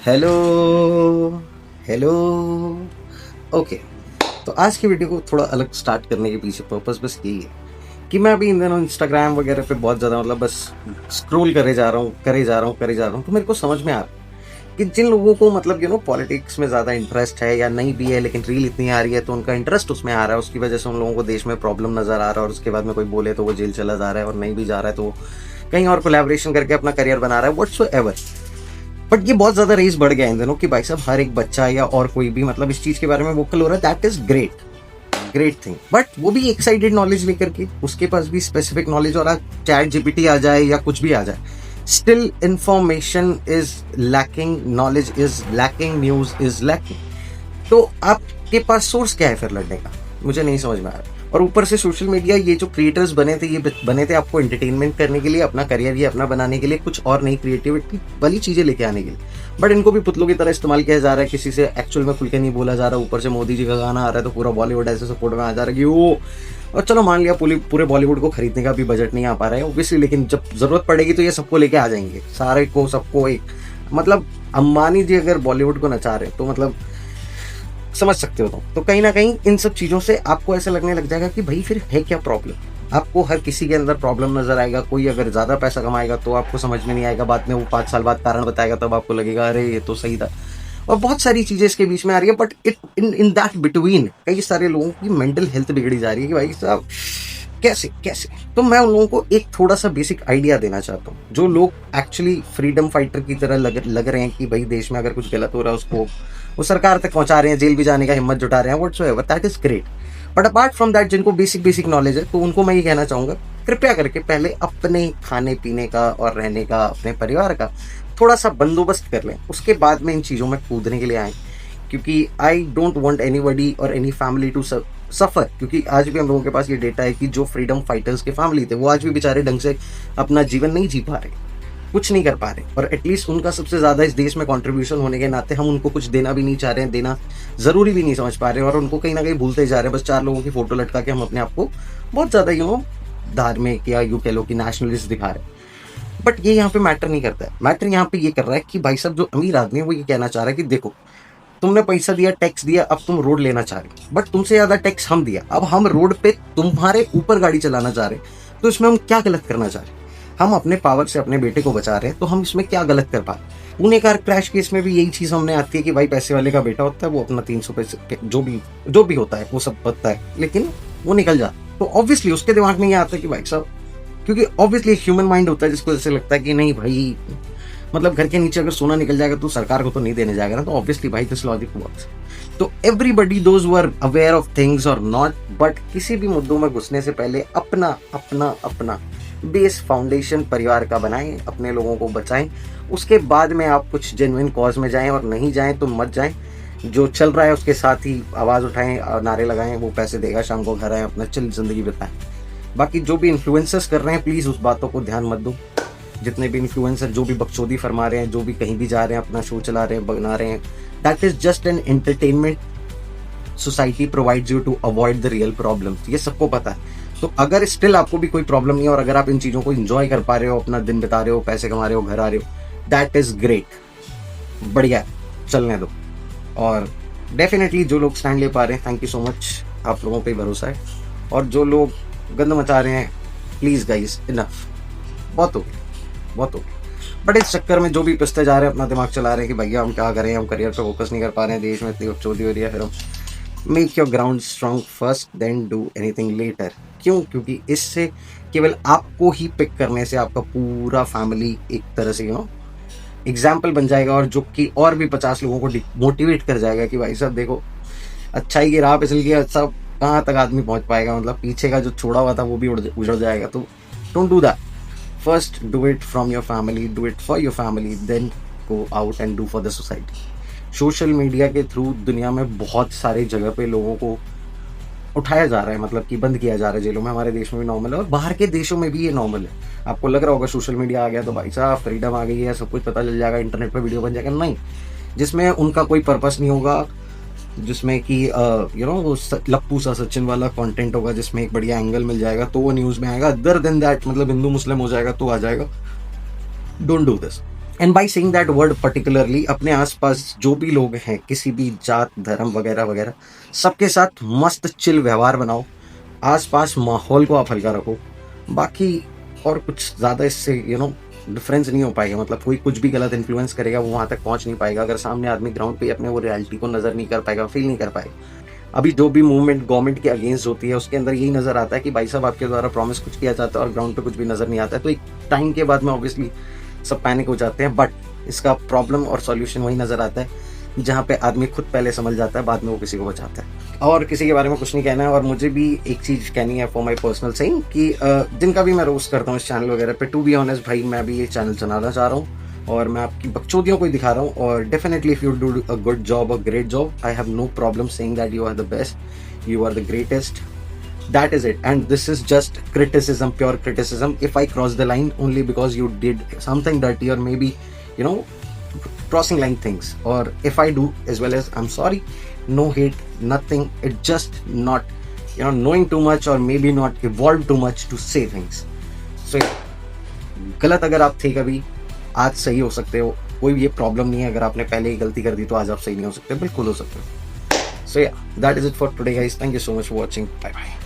Hello hello. Okay, तो आज की वीडियो को थोड़ा अलग स्टार्ट करने के पीछे पर्पस बस यही है कि मैं अभी इन दिनों इंस्टाग्राम वगैरह पे बहुत ज़्यादा मतलब बस स्क्रॉल करे जा रहा हूँ तो मेरे को समझ में आ रहा है कि जिन लोगों को मतलब पॉलिटिक्स में ज़्यादा इंटरेस्ट है या नहीं भी है लेकिन रील इतनी आ रही है तो उनका इंटरेस्ट उसमें आ रहा है, उसकी वजह से उन लोगों को देश में प्रॉब्लम नज़र आ रहा है और उसके बाद में कोई बोले तो वो जेल चला जा रहा है और नहीं भी जा रहा है तो वो कहीं और कोलैबोरेशन करके अपना करियर बना रहा है व्हाटसोएवर। बट ये बहुत ज्यादा रेस बढ़ गया है इन दिनों कि भाई साहब हर एक बच्चा या और कोई भी मतलब इस चीज के बारे में वोकल हो रहा है। That is great, great thing. But वो भी एक साइडेड नॉलेज लेकर के, उसके पास भी स्पेसिफिक नॉलेज और आज चैट जीपीटी आ जाए या कुछ भी आ जाए, still information is lacking, knowledge is lacking, news is lacking. तो आपके पास सोर्स क्या है फिर लड़ने का? मुझे नहीं समझ में आ रहा। और ऊपर से सोशल मीडिया, ये जो क्रिएटर्स बने थे ये बने थे आपको एंटरटेनमेंट करने के लिए, अपना करियर ये अपना बनाने के लिए, कुछ और नई क्रिएटिविटी वाली चीजें लेके आने के लिए। बट इनको भी पुतलों की तरह इस्तेमाल किया जा रहा है, किसी से एक्चुअल में खुल के नहीं बोला जा रहा। ऊपर से मोदी जी का गाना आ रहा है तो पूरा बॉलीवुड ऐसे सपोर्ट में आ जा रहा है कि वो, और चलो मान लिया पूरे बॉलीवुड को खरीदने का भी बजट नहीं आ पा रहा है ऑब्वियसली, लेकिन जब जरूरत पड़ेगी तो ये सबको लेके आ जाएंगे, सारे को सबको। एक मतलब अंबानी जी अगर बॉलीवुड को नचा रहे तो मतलब समझ सकते हो। तो कहीं ना कहीं इन सब चीज़ों से आपको ऐसा लगने लग जाएगा कि भाई फिर है क्या प्रॉब्लम। आपको हर किसी के अंदर प्रॉब्लम नजर आएगा। कोई अगर ज़्यादा पैसा कमाएगा तो आपको समझ में नहीं आएगा, बाद में वो 5 साल बाद कारण बताएगा तब आपको लगेगा अरे ये तो सही था। और बहुत सारी चीज़ें इसके बीच में आ रही है। But it in that between कई सारे लोगों की मेंटल हेल्थ बिगड़ी जा रही है कि भाई साहब कैसे कैसे। तो मैं उन लोगों को एक थोड़ा सा बेसिक आइडिया देना चाहता हूँ, जो लोग एक्चुअली फ्रीडम फाइटर की तरह लग रहे हैं कि भाई देश में अगर कुछ गलत हो रहा है उसको वो सरकार तक पहुंचा रहे हैं, जेल भी जाने का हिम्मत जुटा रहे हैं, whatsoever, that is great. But apart from that जिनको बेसिक नॉलेज है तो उनको मैं ये कहना चाहूंगा, कृपया करके पहले अपने खाने पीने का और रहने का, अपने परिवार का थोड़ा सा बंदोबस्त कर लें, उसके बाद में इन चीज़ों में कूदने के लिए आए। क्योंकि आई डोंट वॉन्ट एनी बडी और एनी फैमिली टू सफ़र। क्योंकि आज भी हम लोगों के पास ये डेटा है कि जो फ्रीडम फाइटर्स के फैमिली थे वो आज भी बेचारे ढंग से अपना जीवन नहीं जी पा रहे, कुछ नहीं कर पा रहे। और एटलीस्ट उनका सबसे ज़्यादा इस देश में कंट्रीब्यूशन होने के नाते हम उनको कुछ देना भी नहीं चाह रहे हैं, देना ज़रूरी भी नहीं समझ पा रहे हैं, और उनको कहीं ना कहीं भूलते जा रहे हैं। बस 4 लोगों की फ़ोटो लटका के हम अपने आप को बहुत ज़्यादा धार्मिक या यूँ कह लो कि नेशनलिस्ट दिखा रहे हैं। बट ये यहाँ पे मैटर नहीं करता है। मैटर यहाँ पे ये कर रहा है कि भाई साहब जो अमीर आदमी है वो ये कहना चाह रहा है कि देखो तुमने पैसा दिया, टैक्स दिया, अब तुम रोड लेना चाह रहे हो, बट तुमसे ज्यादा टैक्स हम दिया, अब हम रोड पे तुम्हारे ऊपर गाड़ी चलाना चाह रहे हैं, तो इसमें हम क्या गलत करना चाह रहे हैं? हम अपने पावर से अपने बेटे को बचा रहे हैं तो हम इसमें क्या गलत कर पा रहे हैं? पुणे कार क्रैश केस में भी यही चीज हमने आती है कि भाई पैसे वाले का बेटा होता है, वो अपना 300 पैसे जो भी होता है वो सब बचता है, लेकिन वो निकल जाता। तो ऑब्वियसली उसके दिमाग में ये आता है कि भाई साहब, क्योंकि ऑब्वियसली ह्यूमन माइंड होता है जिसको ऐसे लगता है कि नहीं भाई, मतलब घर के नीचे अगर सोना निकल जाएगा तो सरकार को तो नहीं देने जाएगा ना, तो ऑब्वियसली भाई दिस लॉजिक वर्क्स। तो everybody those who are aware of things और नॉट, बट किसी भी मुद्दों में घुसने से पहले अपना अपना अपना बेस फाउंडेशन परिवार का बनाएं, अपने लोगों को बचाएं, उसके बाद में आप कुछ जेन्युइन कॉज में जाएं, और नहीं जाएं तो मत जाएं। जो चल रहा है उसके साथ ही आवाज़ उठाएं, नारे लगाएं, वो पैसे देगा, शाम को घर आए, अपना चिल जिंदगी बिताएं। बाकी जो भी इन्फ्लुएंसर्स कर रहे हैं प्लीज़ उस बातों को ध्यान मत दो। जितने भी इन्फ्लुएंसर जो भी बकचोदी फरमा रहे हैं, जो भी कहीं भी जा रहे हैं, अपना शो चला रहे हैं, बना रहे हैं, that is just an entertainment. Society provides you to avoid the real problem, ये सबको पता है। तो अगर स्टिल आपको भी कोई प्रॉब्लम नहीं है और अगर आप इन चीज़ों को इंजॉय कर पा रहे हो, अपना दिन बिता रहे हो, पैसे कमा रहे हो, घर आ रहे हो, दैट इज ग्रेट, बढ़िया, चलने दो। और डेफिनेटली जो लोग स्टैंड ले पा रहे हैं, थैंक यू सो मच, आप लोगों पे भरोसा है। और जो लोग गंद मचा रहे हैं, प्लीज़ गाइज इनफ, बहुत हो गया, बहुत हो गया। बट इस चक्कर में जो भी पिसते जा रहे हैं, अपना दिमाग चला रहे हैं कि भैया हम क्या करें, हम करियर पे फोकस नहीं कर पा रहे हैं, देश में इतनी बकचोदी हो रही है, फिर हम make your ground strong first then do anything later. क्यों? क्योंकि इससे केवल आपको ही पिक करने से आपका पूरा फैमिली एक तरह से एग्जाम्पल बन जाएगा, और जो कि और भी 50 लोगों को मोटिवेट कर जाएगा कि भाई साहब देखो अच्छाई की राह फिसल गया, सब कहाँ तक आदमी पहुँच पाएगा, मतलब पीछे का जो छोड़ा हुआ था वो भी उजड़ जाएगा। तो don't do that. First, do it from your family, do it for your family, then go out and do for the society. Social media के थ्रू दुनिया में बहुत सारे जगह पे लोगों को उठाया जा रहा है, मतलब कि बंद किया जा रहा है जेलों में। हमारे देश में भी नॉर्मल है और बाहर के देशों में भी ये नॉर्मल है। आपको लग रहा होगा सोशल मीडिया आ गया तो भाई साहब फ्रीडम आ गई है, सब कुछ पता चल जाएगा, इंटरनेट पे वीडियो बन जाएगा, नहीं। जिसमें उनका कोई पर्पस नहीं होगा, जिसमें कि वो लप्पू सा सचिन वाला कंटेंट होगा, जिसमें एक बढ़िया एंगल मिल जाएगा तो वो न्यूज़ में आएगा। अदर देन दैट मतलब हिंदू मुस्लिम हो जाएगा तो आ जाएगा। Don't do this. And by saying that word particularly अपने आसपास जो भी लोग हैं, किसी भी जात धर्म वगैरह वगैरह, सबके साथ मस्त चिल व्यवहार बनाओ, आसपास माहौल को आप हल्का रखो। बाकी और कुछ ज़्यादा इससे डिफरेंस नहीं हो पाएगा। मतलब कोई कुछ भी गलत इन्फ्लुएंस करेगा वो वहाँ तक पहुँच नहीं पाएगा अगर सामने आदमी ग्राउंड पे अपने वो रियलिटी को नज़र नहीं कर पाएगा, फील नहीं कर पाएगा। अभी जो भी मूवमेंट गवर्नमेंट के अगेंस्ट होती है उसके अंदर यही नज़र आता है कि भाई साहब आपके द्वारा प्रॉमिस कुछ किया जाता है और ग्राउंड पे कुछ भी नज़र नहीं आता है। तो एक टाइम के बाद में ऑब्वियसली सब पैनिक हो जाते हैं, बट इसका प्रॉब्लम और सॉल्यूशन वही नज़र आता है जहाँ पे आदमी खुद पहले समझ जाता है, बाद में वो किसी को बचाता है। और किसी के बारे में कुछ नहीं कहना है। और मुझे भी एक चीज़ कहनी है फॉर माई पर्सनल सेइंग कि जिनका भी मैं रोस्ट करता हूँ इस चैनल वगैरह पे, टू बी ऑनेस्ट भाई मैं भी ये चैनल चलाना चाह रहा हूँ और मैं आपकी बकचोदियों को ही दिखा रहा हूँ। और definitely if you do a good job, a great job, I have no problem saying that you are the best, you are the greatest. That is it. And this is just criticism, pure criticism. If I cross the line only because you did something dirty or maybe crossing line things, or if I do as well, as I'm sorry, no hate, nothing. It just not knowing too much or maybe not evolved too much to say things. So गलत अगर आप थे कभी, आज सही हो सकते हो। कोई ये प्रॉब्लम नहीं है। अगर आपने पहले ही गलती कर दी तो आज आप सही नहीं हो सकते, बिल्कुल हो सकते हो। So yeah, that is it for today guys. Thank you so much for watching. Bye bye.